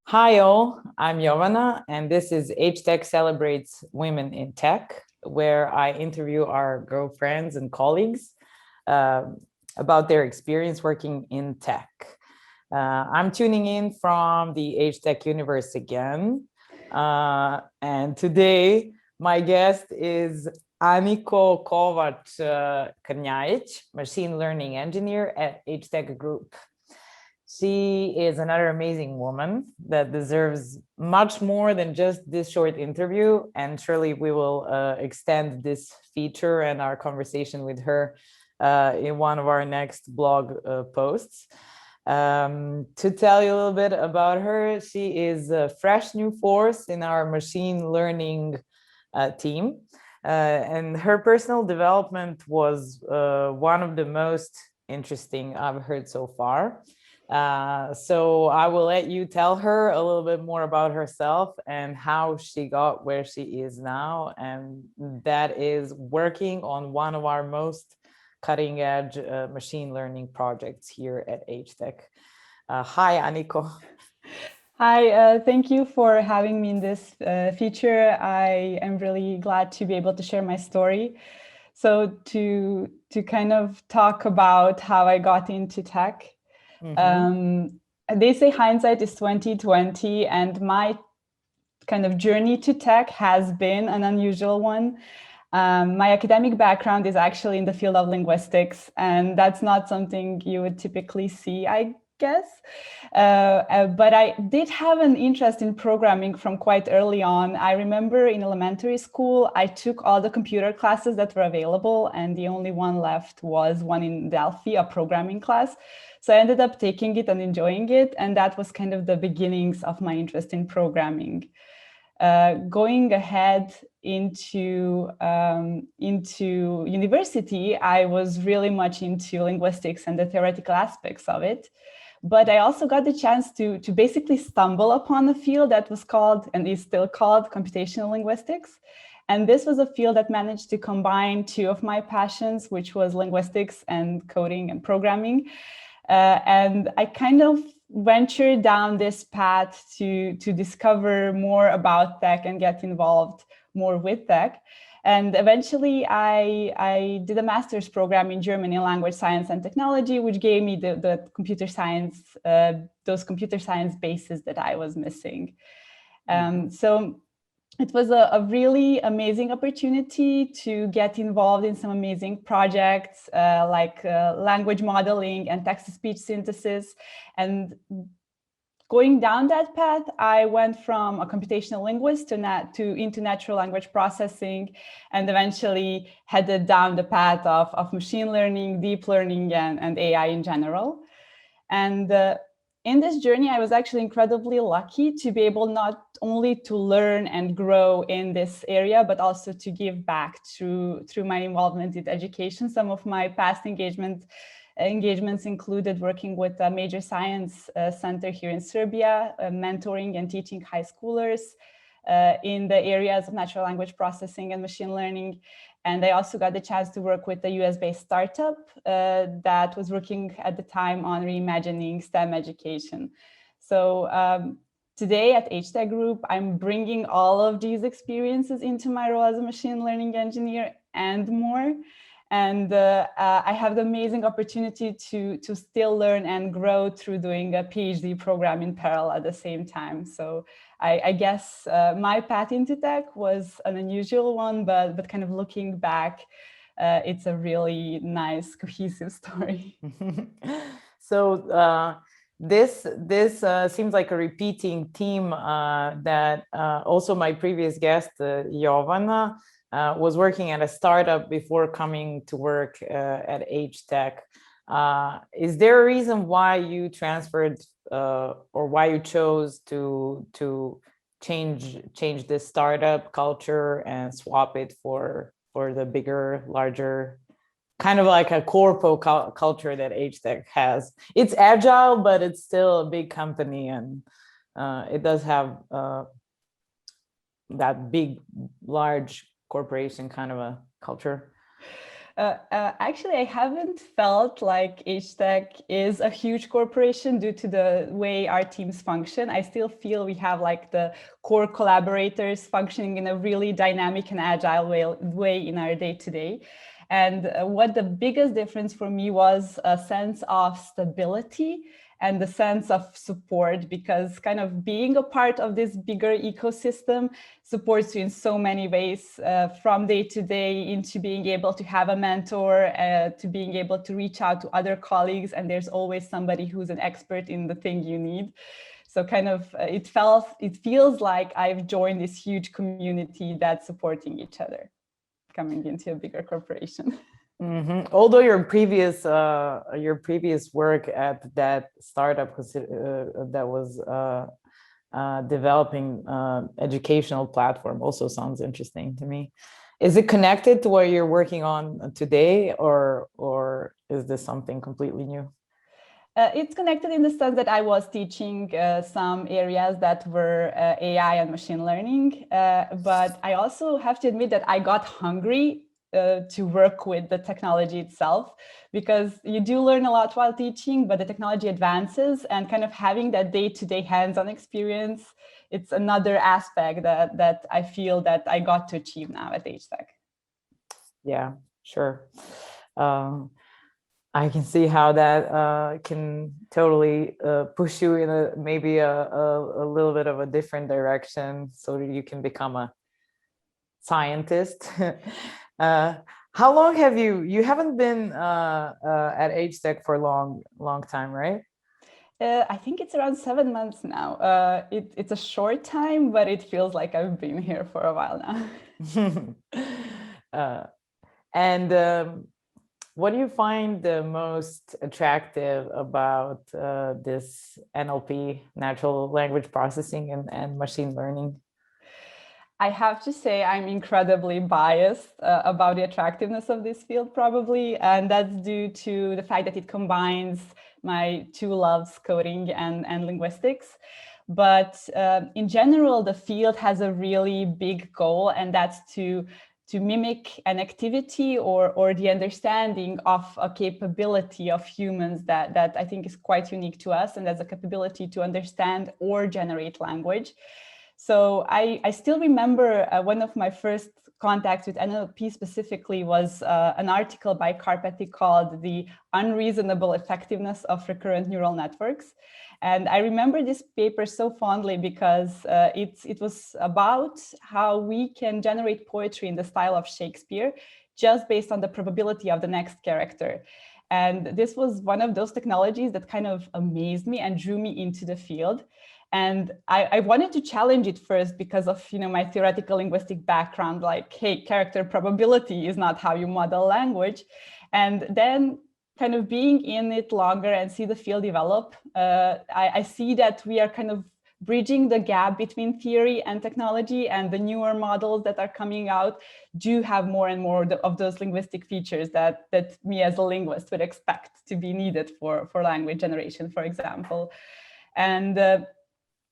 Hi all, I'm Jovana, and this is HTEC Celebrates Women in Tech, where I interview our girlfriends and colleagues uh, about their experience working in tech. I'm tuning in from the HTEC universe again, and today my guest is Aniko Kovac Krnjajic, machine learning engineer at HTEC Group. She is another amazing woman that deserves much more than just this short interview. And surely we will extend this feature and our conversation with her in one of our next blog posts. To tell you a little bit about her, she is a fresh new force in our machine learning team. And her personal development was one of the most interesting I've heard so far. So I will let you tell her a little bit more about herself and how she got where she is now. And that is working on one of our most cutting edge machine learning projects here at HTEC. Hi, Aniko. Hi, thank you for having me in this feature. I am really glad to be able to share my story. So to kind of talk about how I got into tech, they say hindsight is 2020, and my kind of journey to tech has been an unusual one. My academic background is actually in the field of linguistics, and that's not something you would typically see, I guess. But I did have an interest in programming from quite early on. I remember in elementary school, I took all the computer classes that were available, and the only one left was one in Delphi, a programming class. So I ended up taking it and enjoying it, and that was kind of the beginnings of my interest in programming. Going ahead into university, I was really much into linguistics and the theoretical aspects of it. But I also got the chance to basically stumble upon a field that was called, and is still called, computational linguistics. And this was a field that managed to combine two of my passions, which was linguistics and coding and programming. And I kind of ventured down this path to discover more about tech and get involved more with tech. And eventually I did a master's program in German in language science and technology, which gave me the computer science, those computer science bases that I was missing. So it was a really amazing opportunity to get involved in some amazing projects like language modeling and text-to-speech synthesis. And going down that path, I went from a computational linguist into natural language processing, and eventually headed down the path of machine learning, deep learning, and AI in general. And in this journey, I was actually incredibly lucky to be able not only to learn and grow in this area, but also to give back through my involvement in education. Some of my past engagements included working with a major science center here in Serbia, mentoring and teaching high schoolers in the areas of natural language processing and machine learning. And I also got the chance to work with a US-based startup that was working at the time on reimagining STEM education. So today at HTEC Group, I'm bringing all of these experiences into my role as a machine learning engineer and more. And I have the amazing opportunity to still learn and grow through doing a PhD program in parallel at the same time. So I guess my path into tech was an unusual one, but kind of looking back, it's a really nice, cohesive story. So this seems like a repeating theme that also my previous guest, Jovana, was working at a startup before coming to work at HTEC. Is there a reason why you transferred or why you chose to change this startup culture and swap it for the bigger, larger, kind of like a corpo culture that HTEC has? It's agile, but it's still a big company, and it does have that big, large corporation kind of a culture. Actually, I haven't felt like HTEC is a huge corporation due to the way our teams function. I still feel we have like the core collaborators functioning in a really dynamic and agile way in our day-to-day. And what the biggest difference for me was a sense of stability and the sense of support, because kind of being a part of this bigger ecosystem supports you in so many ways, from day to day, into being able to have a mentor, to being able to reach out to other colleagues, and there's always somebody who's an expert in the thing you need. So kind of it feels like I've joined this huge community that's supporting each other, coming into a bigger corporation. Mm-hmm. Although your previous work at that startup that was developing educational platform also sounds interesting to me. Is it connected to what you're working on today, or is this something completely new? It's connected in the sense that I was teaching some areas that were AI and machine learning, but I also have to admit that I got hungry to work with the technology itself, because you do learn a lot while teaching, but the technology advances, and kind of having that day-to-day hands-on experience, it's another aspect that I feel that I got to achieve now at HTEC. Yeah, sure. I can see how that can totally push you in maybe a little bit of a different direction, so that you can become a scientist. How long have you haven't been at HTEC for a long time, right? I think it's around 7 months now. It's a short time, but it feels like I've been here for a while now. And what do you find the most attractive about this NLP, natural language processing, and machine learning? I have to say I'm incredibly biased about the attractiveness of this field, probably, and that's due to the fact that it combines my two loves, coding and linguistics. But in general, the field has a really big goal, and that's to mimic an activity or the understanding of a capability of humans that I think is quite unique to us, and that's a capability to understand or generate language. So I still remember one of my first contacts with NLP specifically was an article by Karpathy called "The Unreasonable Effectiveness of Recurrent Neural Networks." And I remember this paper so fondly because it was about how we can generate poetry in the style of Shakespeare just based on the probability of the next character. And this was one of those technologies that kind of amazed me and drew me into the field. And I wanted to challenge it first because of my theoretical linguistic background, like, hey, character probability is not how you model language. And then kind of being in it longer and see the field develop, I see that we are kind of bridging the gap between theory and technology, and the newer models that are coming out do have more and more of those linguistic features that me as a linguist would expect to be needed for language generation, for example. And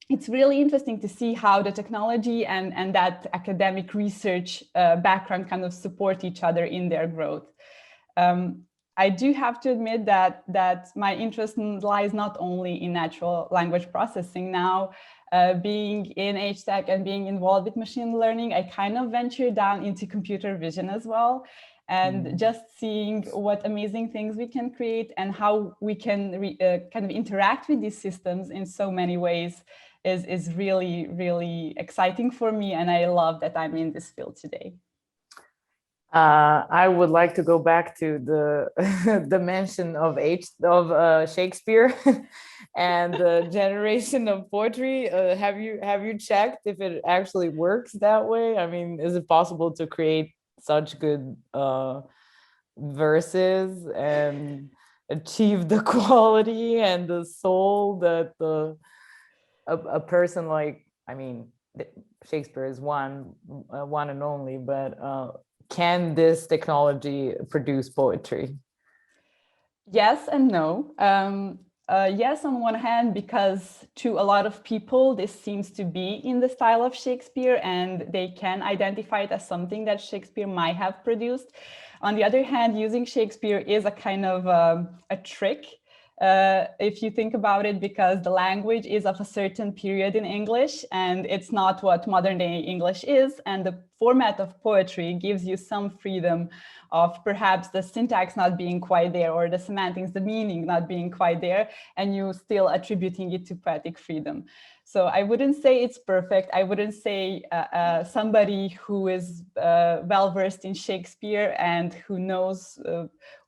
it's really interesting to see how the technology and that academic research background kind of support each other in their growth. I do have to admit that my interest lies not only in natural language processing now. Being in HTEC and being involved with machine learning, I kind of ventured down into computer vision as well. And just seeing what amazing things we can create and how we can kind of interact with these systems in so many ways is really, really exciting for me. And I love that I'm in this field today. I would like to go back to the the mention of Shakespeare and the generation of poetry. Have you checked if it actually works that way? I mean, is it possible to create such good verses and achieve the quality and the soul that a person like, I mean, Shakespeare is one and only, but can this technology produce poetry? Yes and no. Yes, on one hand, because to a lot of people, this seems to be in the style of Shakespeare and they can identify it as something that Shakespeare might have produced. On the other hand, using Shakespeare is a kind of a trick, if you think about it, because the language is of a certain period in English and it's not what modern day English is. And the format of poetry gives you some freedom of perhaps the syntax not being quite there or the semantics, the meaning not being quite there, and you still attributing it to poetic freedom. So I wouldn't say it's perfect. I wouldn't say somebody who is well-versed in Shakespeare and who knows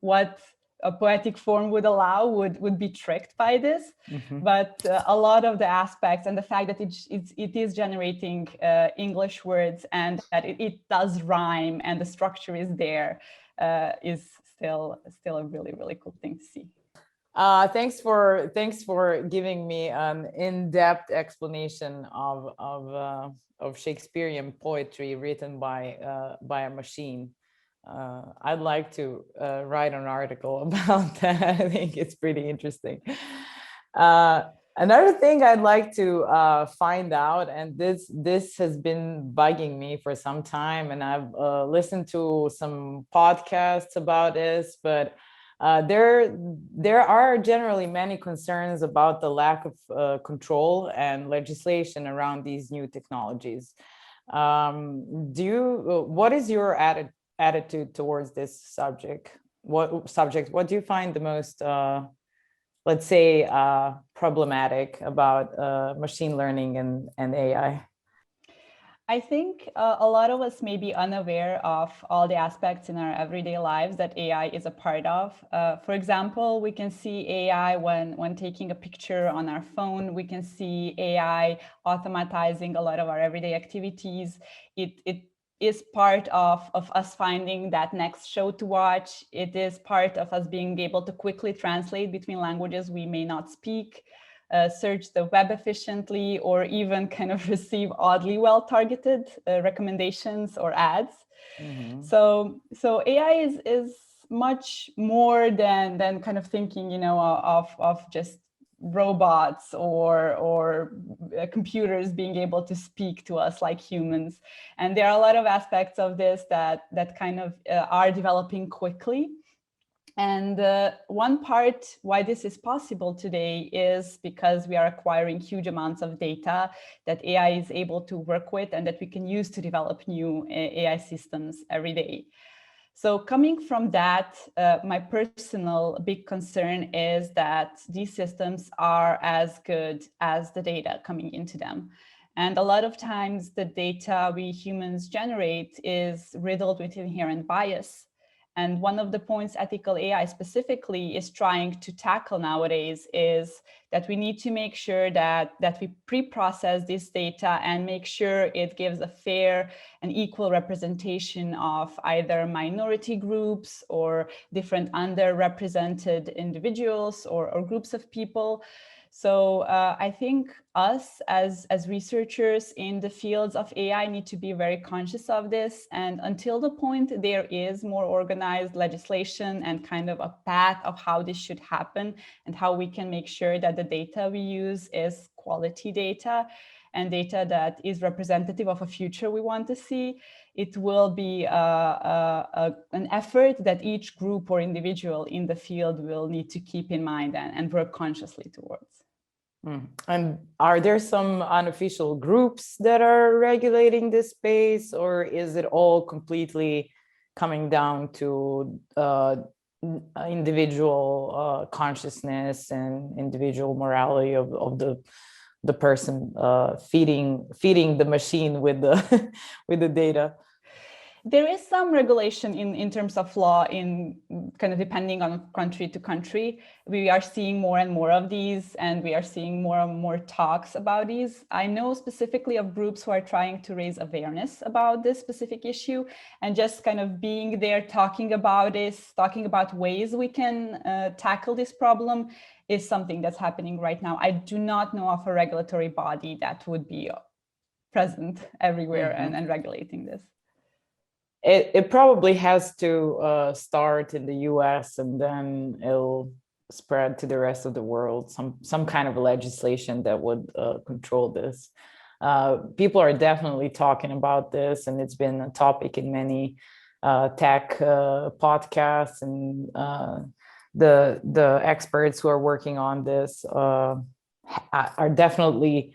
what a poetic form would allow would be tricked by this. Mm-hmm. But a lot of the aspects and the fact that it is generating English words and that it does rhyme and the structure is there is still a really, really cool thing to see. Thanks for giving me an in-depth explanation of Shakespearean poetry written by a machine. I'd like to write an article about that. I think it's pretty interesting. Another thing I'd like to find out, and this has been bugging me for some time, and I've listened to some podcasts about this, but there are generally many concerns about the lack of control and legislation around these new technologies. What is your attitude towards this subject? What do you find the most, let's say, problematic about machine learning and AI? I think a lot of us may be unaware of all the aspects in our everyday lives that AI is a part of. For example, we can see AI when taking a picture on our phone. We can see AI automatizing a lot of our everyday activities. It is part of us finding that next show to watch. It is part of us being able to quickly translate between languages we may not speak. Search the web efficiently, or even kind of receive oddly well-targeted recommendations or ads. Mm-hmm. So AI is much more than kind of thinking, of just robots or computers being able to speak to us like humans. And there are a lot of aspects of this that kind of are developing quickly. And one part why this is possible today is because we are acquiring huge amounts of data that AI is able to work with and that we can use to develop new AI systems every day. So coming from that, my personal big concern is that these systems are as good as the data coming into them. And a lot of times the data we humans generate is riddled with inherent bias. And one of the points ethical AI specifically is trying to tackle nowadays is that we need to make sure that we pre-process this data and make sure it gives a fair and equal representation of either minority groups or different underrepresented individuals or groups of people. So I think us as researchers in the fields of AI need to be very conscious of this. And until the point there is more organized legislation and kind of a path of how this should happen and how we can make sure that the data we use is quality data and data that is representative of a future we want to see, it will be an effort that each group or individual in the field will need to keep in mind and work consciously towards. And are there some unofficial groups that are regulating this space, or is it all completely coming down to individual consciousness and individual morality of the person feeding the machine with the with the data? There is some regulation in terms of law in kind of depending on country to country. We are seeing more and more of these, and we are seeing more and more talks about these. I know specifically of groups who are trying to raise awareness about this specific issue and just kind of being there, talking about this, talking about ways we can tackle this problem is something that's happening right now. I do not know of a regulatory body that would be present everywhere and regulating this. It probably has to start in the US and then it'll spread to the rest of the world, some kind of legislation that would control this. People are definitely talking about this, and it's been a topic in many tech podcasts, and the experts who are working on this are definitely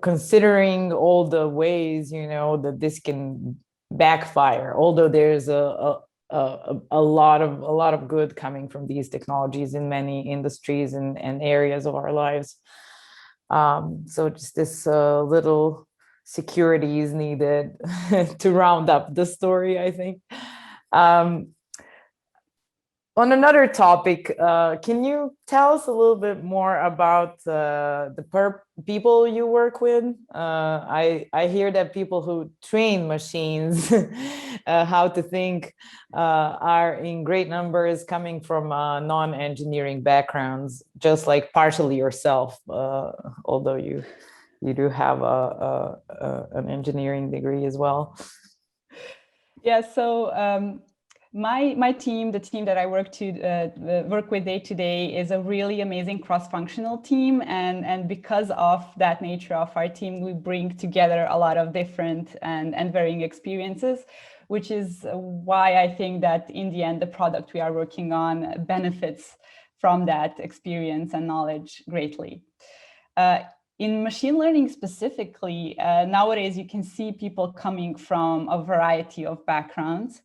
considering all the ways, you know, that this can backfire. Although there's a lot of good coming from these technologies in many industries and areas of our lives. So just this little security is needed to round up the story, I think. On another topic, can you tell us a little bit more about the people you work with? I hear that people who train machines how to think are in great numbers coming from non-engineering backgrounds, just like partially yourself, although you do have an engineering degree as well. Yeah, so my team, the team that I work with day to day, is a really amazing cross-functional team, and because of that nature of our team, we bring together a lot of different and varying experiences, which is why I think that in the end the product we are working on benefits from that experience and knowledge greatly. In machine learning specifically, nowadays you can see people coming from a variety of backgrounds.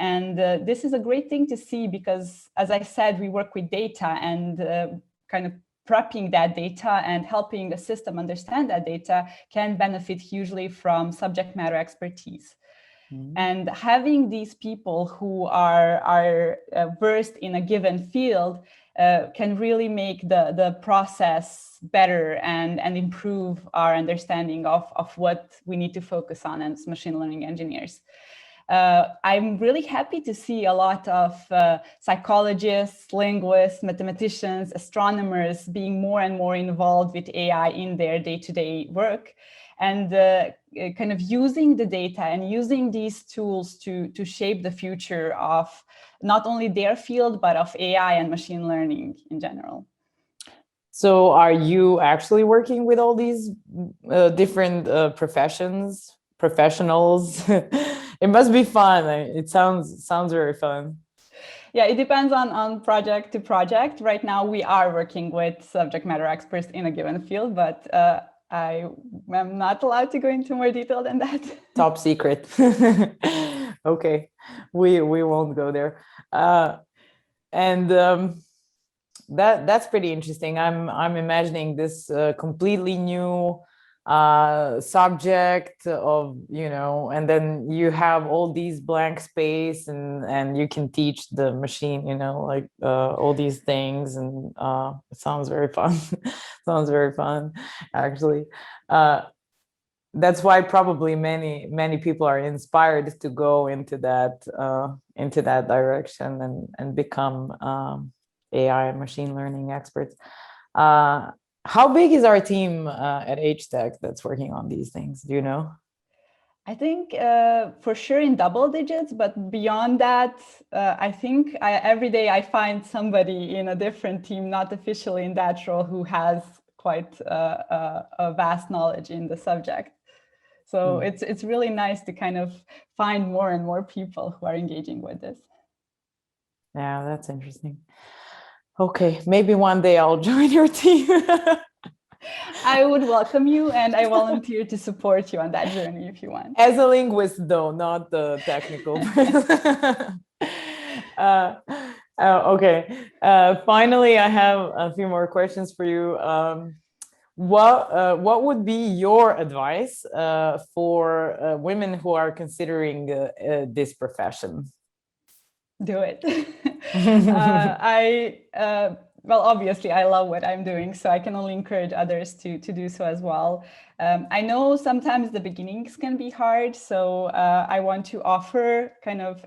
And this is a great thing to see because, as I said, we work with data and kind of prepping that data and helping the system understand that data can benefit hugely from subject matter expertise. Mm-hmm. And having these people who are versed in a given field can really make the process better and improve our understanding of what we need to focus on as machine learning engineers. I'm really happy to see a lot of psychologists, linguists, mathematicians, astronomers being more and more involved with AI in their day-to-day work, and kind of using the data and using these tools to shape the future of not only their field, but of AI and machine learning in general. So are you actually working with all these different professionals? It must be fun. It sounds very fun. Yeah, it depends on project to project. Right now, we are working with subject matter experts in a given field, but I am not allowed to go into more detail than that. Top secret. Okay, we won't go there. That's pretty interesting. I'm imagining this completely new subject of, you know, and then you have all these blank space and you can teach the machine, you know, like all these things, and it sounds very fun. Sounds very fun, actually. That's why probably many people are inspired to go into that direction and become AI and machine learning experts. How big is our team at HTEC that's working on these things? Do you know? I think for sure in double digits, but beyond that, I think every day I find somebody in a different team, not officially in that role, who has quite a vast knowledge in the subject. So it's really nice to kind of find more and more people who are engaging with this. Yeah, that's interesting. Okay, maybe one day I'll join your team. I would welcome you, and I volunteer to support you on that journey if you want. As a linguist, though, not the technical. Okay. Finally, I have a few more questions for you. What would be your advice for women who are considering this profession? Do it. Well, obviously, I love what I'm doing, so I can only encourage others to do so as well. I know sometimes the beginnings can be hard, so I want to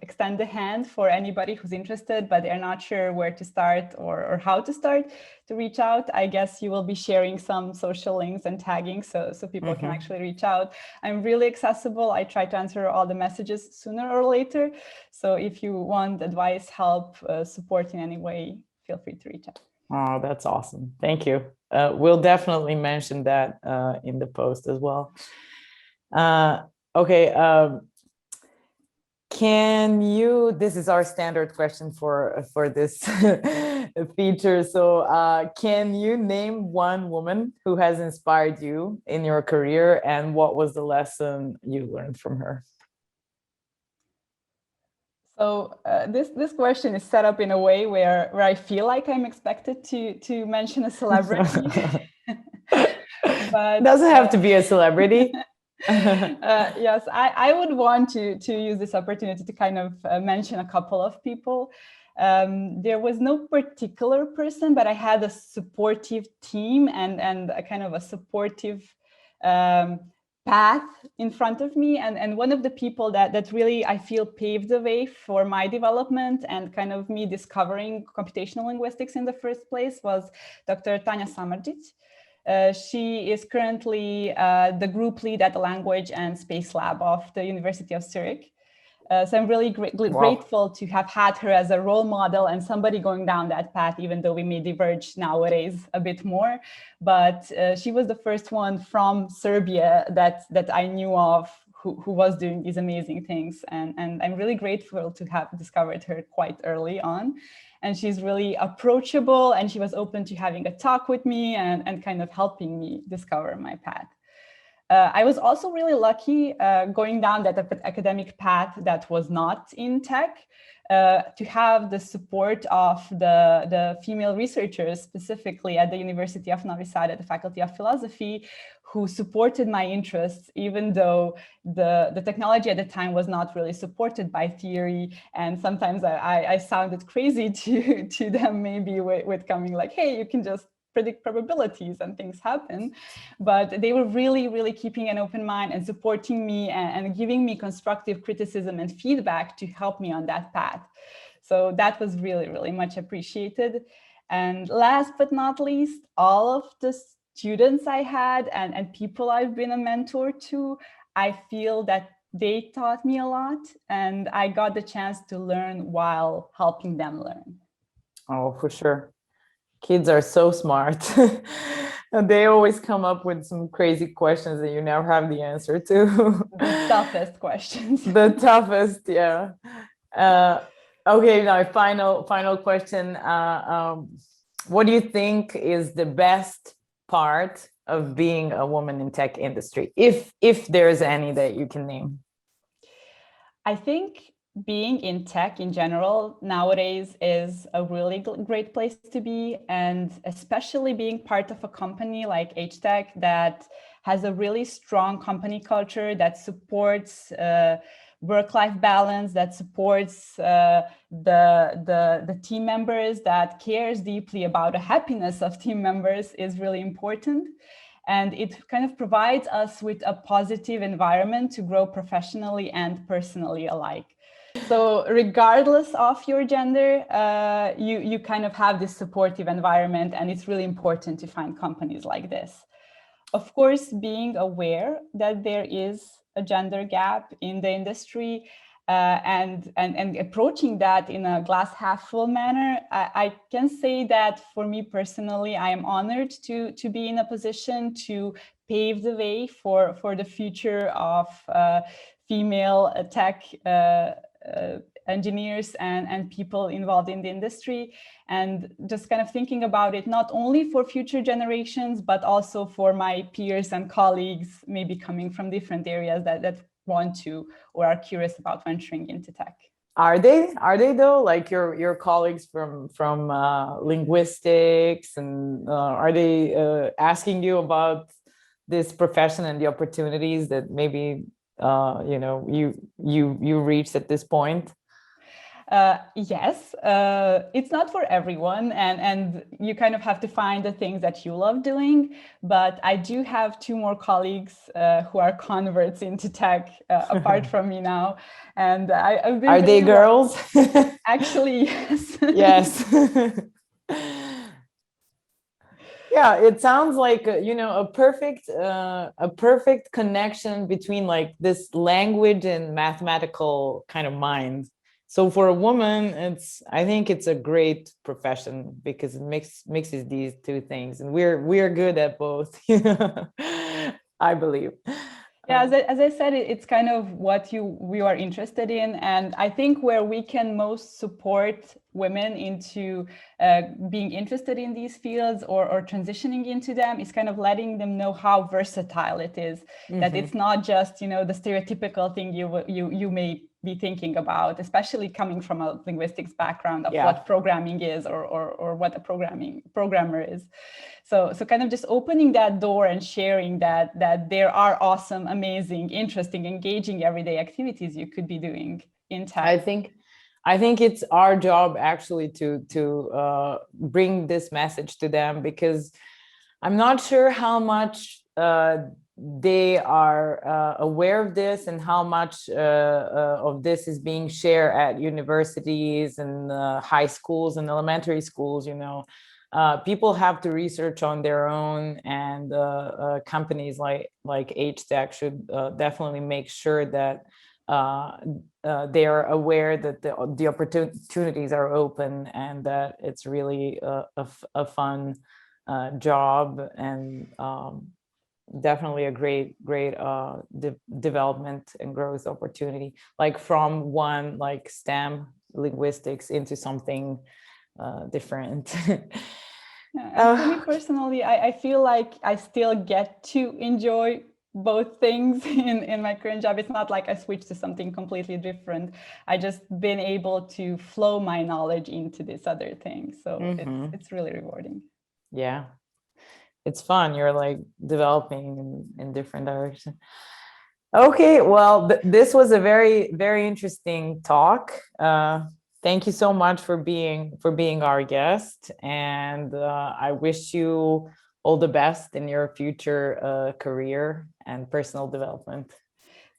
extend the hand for anybody who's interested, but they're not sure where to start or how to start, to reach out. I guess you will be sharing some social links and tagging so people can actually reach out. I'm really accessible. I try to answer all the messages sooner or later. So if you want advice, help, support in any way, feel free to reach out. Oh, that's awesome. Thank you. We'll definitely mention that in the post as well. Okay. Can you, this is our standard question for this feature. So can you name one woman who has inspired you in your career, and what was the lesson you learned from her? So this question is set up in a way where I feel like I'm expected to mention a celebrity. But doesn't have to be a celebrity. yes, I would want to use this opportunity to kind of mention a couple of people. There was no particular person, but I had a supportive team and a kind of a supportive path in front of me. And one of the people that really I feel paved the way for my development and kind of me discovering computational linguistics in the first place was Dr. Tanja Samardžić. She is currently the group lead at the Language and Space Lab of the University of Zurich. So I'm really grateful to have had her as a role model and somebody going down that path, even though we may diverge nowadays a bit more. But she was the first one from Serbia that I knew of who was doing these amazing things. And I'm really grateful to have discovered her quite early on. And she's really approachable, and she was open to having a talk with me and kind of helping me discover my path. I was also really lucky going down that academic path that was not in tech to have the support of the female researchers, specifically at the University of Novi Sad at the Faculty of Philosophy, who supported my interests, even though the technology at the time was not really supported by theory. And sometimes I sounded crazy to them, maybe with coming like, hey, you can just predict probabilities and things happen. But they were really, really keeping an open mind and supporting me and giving me constructive criticism and feedback to help me on that path. So that was really, really much appreciated. And last but not least, all of the students I had and people I've been a mentor to, I feel that they taught me a lot, and I got the chance to learn while helping them learn. Oh, for sure. Kids are so smart. And they always come up with some crazy questions that you never have the answer to. The toughest questions. The toughest, yeah. Okay, now final question. What do you think is the best part of being a woman in tech industry, if there's any that you can name? I think being in tech in general nowadays is a really great place to be, and especially being part of a company like HTEC that has a really strong company culture that supports work-life balance, that supports the team members, that cares deeply about the happiness of team members is really important. And it kind of provides us with a positive environment to grow professionally and personally alike. So regardless of your gender, you kind of have this supportive environment, and it's really important to find companies like this. Of course, being aware that there is a gender gap in the industry and approaching that in a glass half full manner, I can say that for me personally, I am honored to be in a position to pave the way for the future of female tech engineers and people involved in the industry, and just kind of thinking about it not only for future generations, but also for my peers and colleagues, maybe coming from different areas that want to or are curious about venturing into tech. Are they though, like your colleagues from linguistics, and are they asking you about this profession and the opportunities that maybe you reached at this point? Yes, it's not for everyone, and you kind of have to find the things that you love doing. But I do have two more colleagues who are converts into tech, apart from me now, and I've been. Are they girls? Actually, yes. Yes. Yeah, it sounds like a perfect connection between like this language and mathematical kind of mind. So for a woman, I think it's a great profession because it mixes these two things, and we're good at both. I believe. Yeah, as I said, it's kind of what we are interested in, and I think where we can most support women into being interested in these fields or transitioning into them is kind of letting them know how versatile it is. That it's not just the stereotypical thing you may be thinking about, especially coming from a linguistics background of what programming is or what a programmer is. So kind of just opening that door and sharing that there are awesome, amazing, interesting, engaging everyday activities you could be doing in tech. I think it's our job actually to bring this message to them, because I'm not sure how much they are aware of this and how much of this is being shared at universities and high schools and elementary schools. People have to research on their own, and companies like HTEC should definitely make sure that they are aware that the opportunities are open, and that it's really a fun job, and definitely a great development and growth opportunity, like from one like STEM linguistics into something different. And for me personally, I feel like I still get to enjoy both things in my current job. It's not like I switched to something completely different. I just been able to flow my knowledge into this other thing. So it's really rewarding. Yeah, it's fun. You're like developing in different directions. Okay, well, this was a very, very interesting talk. Thank you so much for being our guest, and I wish you all the best in your future career and personal development.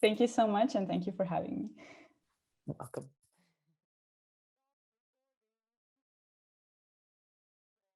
Thank you so much, and thank you for having me. Welcome.